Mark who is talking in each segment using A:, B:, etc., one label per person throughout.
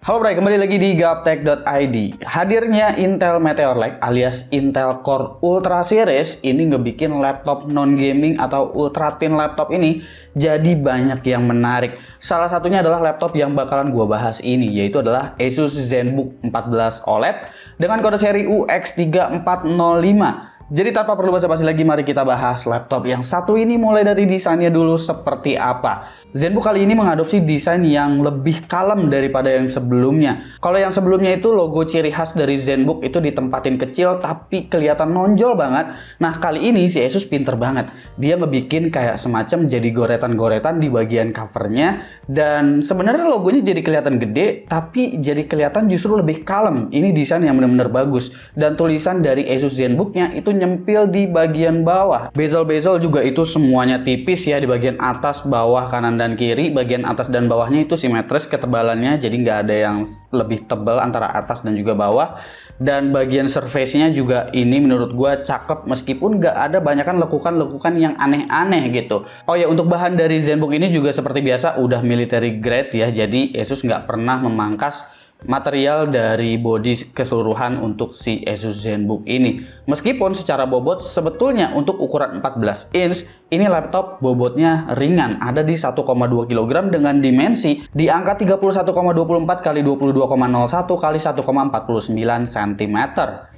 A: Halo Bray, kembali lagi di Gaptek.id. Hadirnya Intel Meteor Lake alias Intel Core Ultra Series ini ngebikin laptop non-gaming atau ultra thin laptop ini jadi banyak yang menarik. Salah satunya adalah laptop yang bakalan gua bahas ini, yaitu adalah Asus ZenBook 14 OLED dengan kode seri UX3405. Jadi tanpa perlu basa-basi lagi, mari kita bahas laptop yang satu ini mulai dari desainnya dulu seperti apa. ZenBook kali ini mengadopsi desain yang lebih kalem daripada yang sebelumnya. Kalau yang sebelumnya itu logo ciri khas dari ZenBook itu ditempatin kecil tapi kelihatan nonjol banget. Nah kali ini si Asus pinter banget. Dia ngebikin kayak semacam jadi goretan-goretan di bagian covernya. Dan sebenarnya logonya jadi kelihatan gede tapi jadi kelihatan justru lebih kalem. Ini desain yang benar-benar bagus. Dan tulisan dari Asus ZenBooknya itu nyempil di bagian bawah. Bezel-bezel juga itu semuanya tipis ya, di bagian atas, bawah, kanan, dan kiri. Bagian atas dan bawahnya itu simetris ketebalannya, jadi nggak ada yang lebih tebal antara atas dan juga bawah. Dan bagian surface-nya juga ini menurut gua cakep meskipun nggak ada banyakan lekukan-lekukan yang aneh-aneh gitu. Oh ya, untuk bahan dari ZenBook ini juga seperti biasa udah military grade ya, jadi Asus nggak pernah memangkas material dari bodi keseluruhan untuk si Asus ZenBook ini. Meskipun secara bobot sebetulnya untuk ukuran 14 inch ini laptop bobotnya ringan, ada di 1,2 kg dengan dimensi di angka 31,24 x 22,01 x 1,49 cm.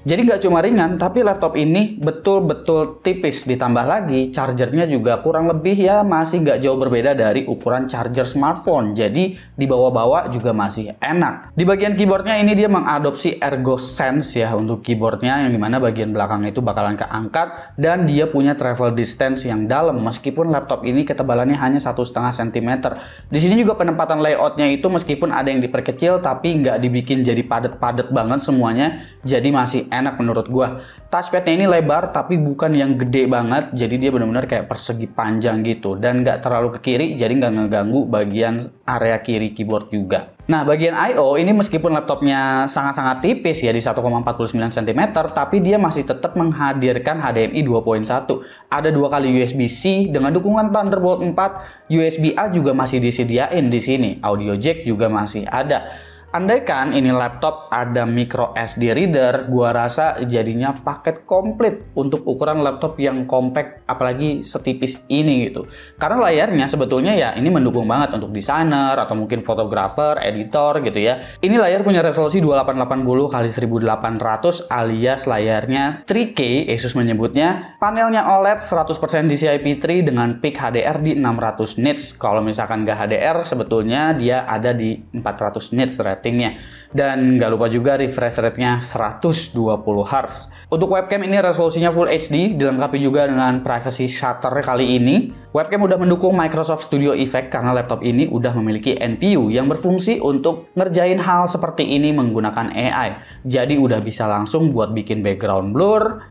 A: Jadi nggak cuma ringan, tapi laptop ini betul-betul tipis. Ditambah lagi chargernya juga kurang lebih ya masih nggak jauh berbeda dari ukuran charger smartphone. Jadi dibawa-bawa juga masih enak. Di bagian keyboardnya ini dia mengadopsi Ergo Sense ya untuk keyboardnya, yang dimana bagian belakang itu bakalan keangkat dan dia punya travel distance yang dalam meskipun laptop ini ketebalannya hanya 1,5 cm. Di sini juga penempatan layoutnya itu meskipun ada yang diperkecil tapi nggak dibikin jadi padat-padat banget semuanya, jadi masih enak menurut gua. Touchpadnya ini lebar tapi bukan yang gede banget, jadi dia benar-benar kayak persegi panjang gitu dan nggak terlalu ke kiri, jadi nggak ngeganggu bagian area kiri keyboard juga. Nah bagian I/O ini meskipun laptopnya sangat-sangat tipis ya di 1,49 cm, tapi dia masih tetap menghadirkan HDMI 2.1. Ada 2 kali USB-C dengan dukungan Thunderbolt 4, USB-A juga masih disediain di sini, audio jack juga masih ada. Andaikan ini laptop ada micro SD reader, gua rasa jadinya paket komplit untuk ukuran laptop yang compact, apalagi setipis ini gitu. Karena layarnya sebetulnya ya ini mendukung banget untuk desainer atau mungkin fotografer, editor gitu ya. Ini layar punya resolusi 2880 x 1800 alias layarnya 3K, Asus menyebutnya. Panelnya OLED 100% DCI-P3 dengan peak HDR di 600 nits. Kalau misalkan nggak HDR sebetulnya dia ada di 400 nits ratingnya. Dan nggak lupa juga refresh rate-nya 120 Hz. Untuk webcam ini resolusinya Full HD, dilengkapi juga dengan privacy shutter kali ini. Webcam udah mendukung Microsoft Studio Effect karena laptop ini udah memiliki NPU yang berfungsi untuk ngerjain hal seperti ini menggunakan AI. Jadi udah bisa langsung buat bikin background blur,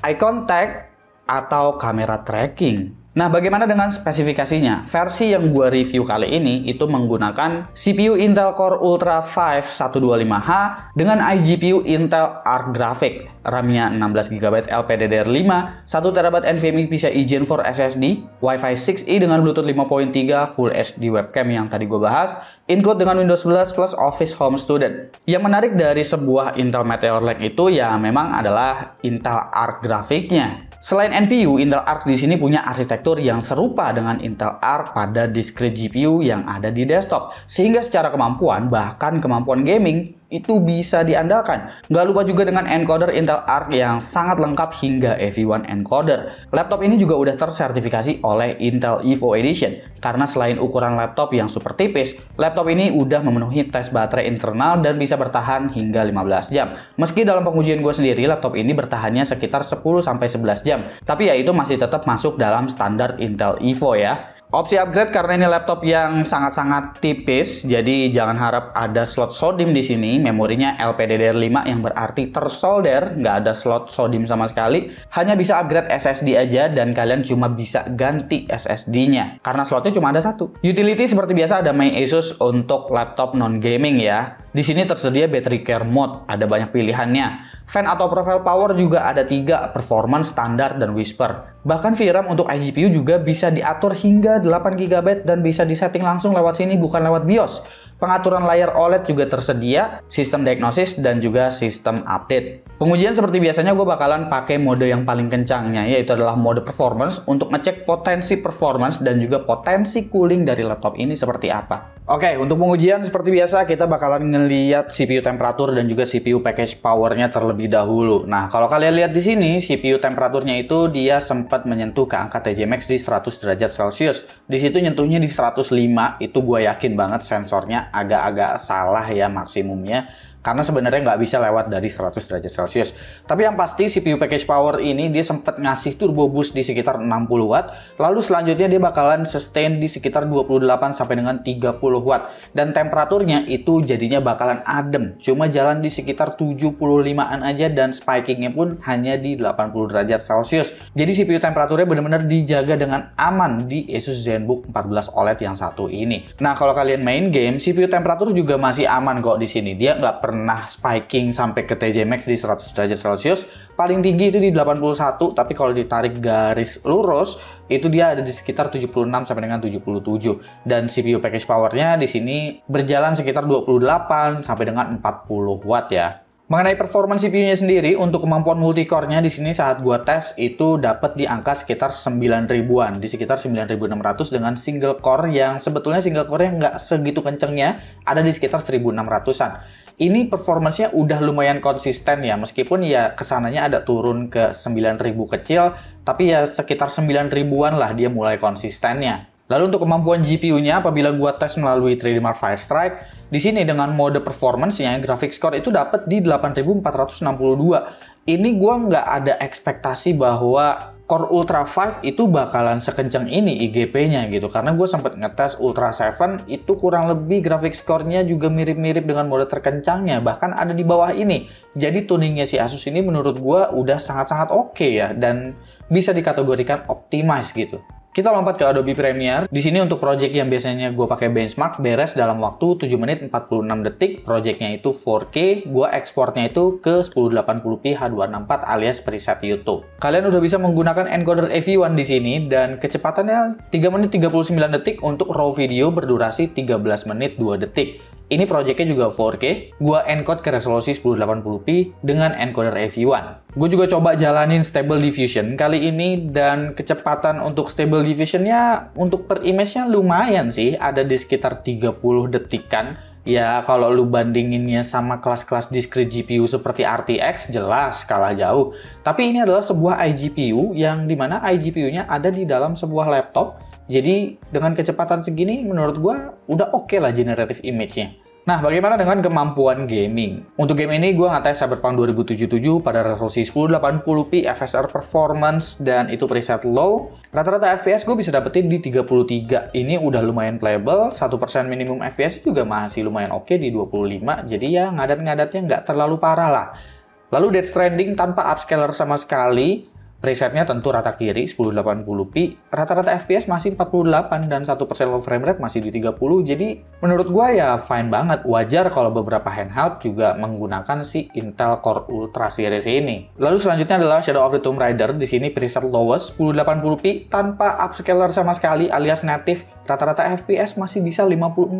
A: eye contact, atau kamera tracking. Nah, bagaimana dengan spesifikasinya? Versi yang gua review kali ini itu menggunakan CPU Intel Core Ultra 5 125H dengan iGPU Intel Arc Graphics, RAM-nya 16GB LPDDR5, 1TB NVMe PCIe Gen 4 SSD, Wi-Fi 6E dengan Bluetooth 5.3, Full HD webcam yang tadi gua bahas, include dengan Windows 11 plus Office Home Student. Yang menarik dari sebuah Intel Meteor Lake itu ya memang adalah Intel Arc Graphics-nya. Selain NPU, Intel Arc di sini punya arsitektur yang serupa dengan Intel Arc pada discrete GPU yang ada di desktop, sehingga secara kemampuan, bahkan kemampuan gaming, itu bisa diandalkan. Nggak lupa juga dengan encoder Intel Arc yang sangat lengkap hingga AV1 encoder. Laptop ini juga udah tersertifikasi oleh Intel Evo Edition, karena selain ukuran laptop yang super tipis, laptop ini udah memenuhi tes baterai internal dan bisa bertahan hingga 15 jam. Meski dalam pengujian gue sendiri, laptop ini bertahannya sekitar 10-11 jam. Tapi ya itu masih tetap masuk dalam standar Intel Evo ya. Opsi upgrade karena ini laptop yang sangat-sangat tipis, jadi jangan harap ada slot SODIMM di sini. Memorinya LPDDR5 yang berarti tersolder, nggak ada slot SODIMM sama sekali. Hanya bisa upgrade SSD aja dan kalian cuma bisa ganti SSD-nya karena slotnya cuma ada satu. Utility seperti biasa ada My Asus untuk laptop non-gaming ya. Di sini tersedia battery care mode, ada banyak pilihannya. Fan atau profile power juga ada 3, performance, standar, dan whisper. Bahkan VRAM untuk iGPU juga bisa diatur hingga 8GB dan bisa disetting langsung lewat sini bukan lewat BIOS. Pengaturan layar OLED juga tersedia, sistem diagnosis, dan juga sistem update. Pengujian seperti biasanya gue bakalan pakai mode yang paling kencangnya, yaitu adalah mode performance untuk ngecek potensi performance dan juga potensi cooling dari laptop ini seperti apa. Oke, untuk pengujian seperti biasa kita bakalan ngeliat CPU temperatur dan juga CPU package powernya terlebih dahulu. Nah, kalau kalian lihat di sini, CPU temperaturnya itu dia sempat menyentuh ke angka TJ Max di 100 derajat Celcius. Di situ nyentuhnya di 105, itu gue yakin banget sensornya agak-agak salah ya maksimumnya. Karena sebenarnya nggak bisa lewat dari 100 derajat Celcius. Tapi yang pasti CPU package power ini dia sempat ngasih turbo boost di sekitar 60 watt. Lalu selanjutnya dia bakalan sustain di sekitar 28 sampai dengan 30 watt. Dan temperaturnya itu jadinya bakalan adem. Cuma jalan di sekitar 75an aja dan spikingnya pun hanya di 80 derajat Celcius. Jadi CPU temperaturnya benar-benar dijaga dengan aman di Asus ZenBook 14 OLED yang satu ini. Nah, kalau kalian main game, CPU temperatur juga masih aman kok di sini. Dia nggak pernah spiking sampai ke TJ Max di 100 derajat Celcius. Paling tinggi itu di 81, tapi kalau ditarik garis lurus itu dia ada di sekitar 76 sampai dengan 77. Dan CPU package powernya di sini berjalan sekitar 28 sampai dengan 40 watt ya. Mengenai performance CPU-nya sendiri, untuk kemampuan multicore-nya di sini saat gua tes itu dapat di angka sekitar 9.000-an, di sekitar 9.600 dengan single core yang sebetulnya single core-nya nggak segitu kencengnya, ada di sekitar 1.600-an. Ini performance-nya udah lumayan konsisten ya, meskipun ya kesananya ada turun ke 9.000 kecil, tapi ya sekitar 9.000-an lah dia mulai konsistennya. Lalu untuk kemampuan GPU-nya, apabila gua tes melalui 3D Mark Firestrike, di sini dengan mode performance-nya, graphics score itu dapat di 8462. Ini gua nggak ada ekspektasi bahwa Core Ultra 5 itu bakalan sekencang ini IGP-nya gitu. Karena gue sempat ngetes Ultra 7, itu kurang lebih graphics score-nya juga mirip-mirip dengan mode terkencangnya. Bahkan ada di bawah ini. Jadi tuningnya si Asus ini menurut gue udah sangat-sangat oke ya. Dan bisa dikategorikan optimize gitu. Kita lompat ke Adobe Premiere. Di sini untuk project yang biasanya gue pakai benchmark beres dalam waktu 7 menit 46 detik. Projectnya itu 4K. Gue ekspornya itu ke 1080p H264 alias preset YouTube. Kalian udah bisa menggunakan encoder AV1 di sini dan kecepatannya 3 menit 39 detik untuk raw video berdurasi 13 menit 2 detik. Ini projectnya juga 4K, gua encode ke resolusi 1080p dengan encoder AV1. Gue juga coba jalanin Stable Diffusion kali ini dan kecepatan untuk Stable Diffusionnya untuk per image-nya lumayan sih, ada di sekitar 30 detikan. Ya kalau lu bandinginnya sama kelas-kelas discrete GPU seperti RTX jelas kalah jauh. Tapi ini adalah sebuah iGPU yang dimana iGPU-nya ada di dalam sebuah laptop. Jadi dengan kecepatan segini menurut gua udah oke lah generative image-nya. Nah, bagaimana dengan kemampuan gaming? Untuk game ini gua ngetes Cyberpunk 2077 pada resolusi 1080p FSR performance dan itu preset low. Rata-rata FPS gue bisa dapetin di 33. Ini udah lumayan playable, 1% minimum FPS juga masih lumayan oke di 25. Jadi ya ngadat-ngadatnya nggak terlalu parah lah. Lalu Death Stranding tanpa upscaler sama sekali. Presetnya tentu rata kiri 1080p, rata-rata FPS masih 48 dan 1% low frame rate masih di 30. Jadi menurut gua ya fine banget. Wajar kalau beberapa handheld juga menggunakan si Intel Core Ultra series ini. Lalu selanjutnya adalah Shadow of the Tomb Raider. Di sini preset lowest 1080p tanpa upscaler sama sekali alias native. Rata-rata FPS masih bisa 54.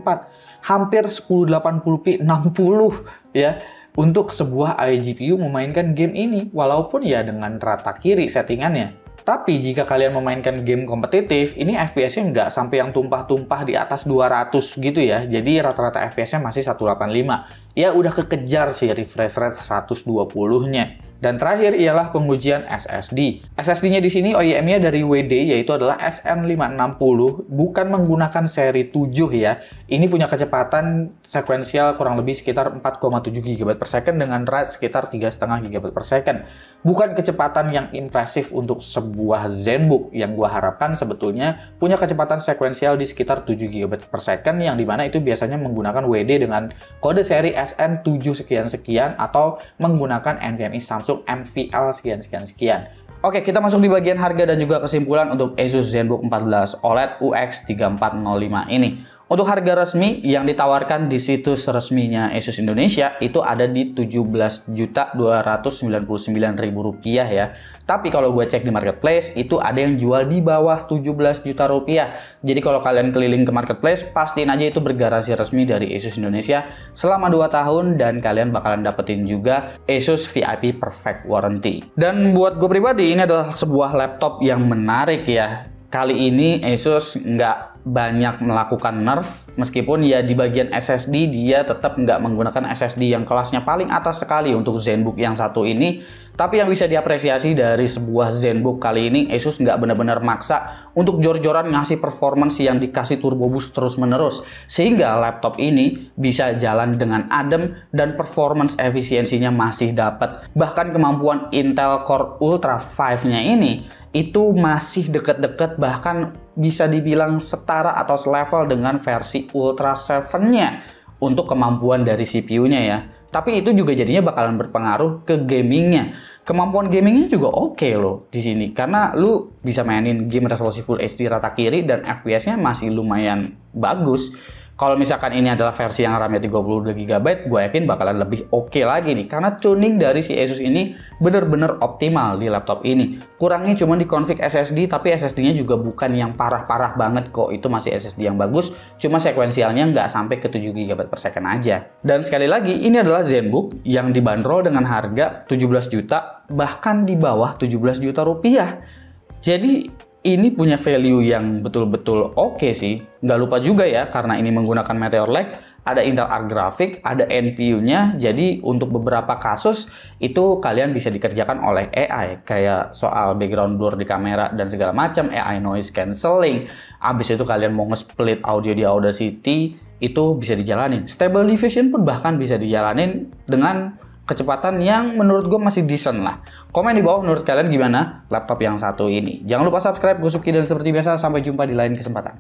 A: Hampir 1080p 60 ya. Untuk sebuah iGPU memainkan game ini, walaupun ya dengan rata kiri settingannya. Tapi jika kalian memainkan game kompetitif, ini FPS-nya nggak sampai yang tumpah-tumpah di atas 200 gitu ya. Jadi rata-rata FPS-nya masih 185. Ya udah kekejar sih refresh rate 120-nya. Dan terakhir ialah pengujian SSD. SSD-nya di sini OEM-nya dari WD yaitu adalah SN560, bukan menggunakan seri 7 ya. Ini punya kecepatan sekuensial kurang lebih sekitar 4,7 GB per second dengan rate sekitar 3,5 GB per second. Bukan kecepatan yang impresif untuk sebuah ZenBook yang gua harapkan sebetulnya punya kecepatan sekuensial di sekitar 7 GB per second yang dimana itu biasanya menggunakan WD dengan kode seri SN7 sekian-sekian atau menggunakan NVMe Samsung MVL sekian-sekian-sekian. Oke, kita masuk di bagian harga dan juga kesimpulan untuk Asus ZenBook 14 OLED UX3405 ini. Untuk harga resmi yang ditawarkan di situs resminya Asus Indonesia itu ada di Rp17.299.000 ya. Tapi kalau gue cek di marketplace itu ada yang jual di bawah Rp17 juta. Jadi kalau kalian keliling ke marketplace, pastiin aja itu bergaransi resmi dari Asus Indonesia selama 2 tahun dan kalian bakalan dapetin juga Asus VIP Perfect Warranty. Dan buat gue pribadi ini adalah sebuah laptop yang menarik ya. Kali ini Asus nggak banyak melakukan nerf, meskipun ya di bagian SSD dia tetap nggak menggunakan SSD yang kelasnya paling atas sekali untuk ZenBook yang satu ini. Tapi yang bisa diapresiasi dari sebuah ZenBook kali ini, Asus nggak benar-benar maksa untuk jor-joran ngasih performance yang dikasih turbo boost terus-menerus. Sehingga laptop ini bisa jalan dengan adem dan performance efisiensinya masih dapat. Bahkan kemampuan Intel Core Ultra 5-nya ini itu masih deket-deket, bahkan bisa dibilang setara atau selevel dengan versi Ultra 7-nya untuk kemampuan dari CPU-nya ya. Tapi itu juga jadinya bakalan berpengaruh ke gamingnya. Kemampuan gamingnya juga oke loh di sini, karena lu bisa mainin game resolusi Full HD rata kiri dan FPS-nya masih lumayan bagus. Kalau misalkan ini adalah versi yang RAM-nya 32 GB, gue yakin bakalan lebih oke lagi nih. Karena tuning dari si Asus ini bener-bener optimal di laptop ini. Kurangnya cuma di config SSD, tapi SSD-nya juga bukan yang parah-parah banget kok. Itu masih SSD yang bagus, cuma sekuensialnya nggak sampai ke 7 GB per second aja. Dan sekali lagi, ini adalah ZenBook yang dibanderol dengan harga 17 juta, bahkan di bawah 17 juta rupiah. Jadi ini punya value yang betul-betul oke sih. Nggak lupa juga ya, karena ini menggunakan Meteor Lake, ada Intel Arc Graphics, ada NPU-nya. Jadi untuk beberapa kasus itu kalian bisa dikerjakan oleh AI, kayak soal background blur di kamera dan segala macam, AI noise cancelling. Abis itu kalian mau nge-split audio di Audacity, itu bisa dijalanin. Stable Diffusion pun bahkan bisa dijalanin dengan kecepatan yang menurut gue masih decent lah. Komen di bawah menurut kalian gimana laptop yang satu ini. Jangan lupa subscribe, gue Subki, dan seperti biasa sampai jumpa di lain kesempatan.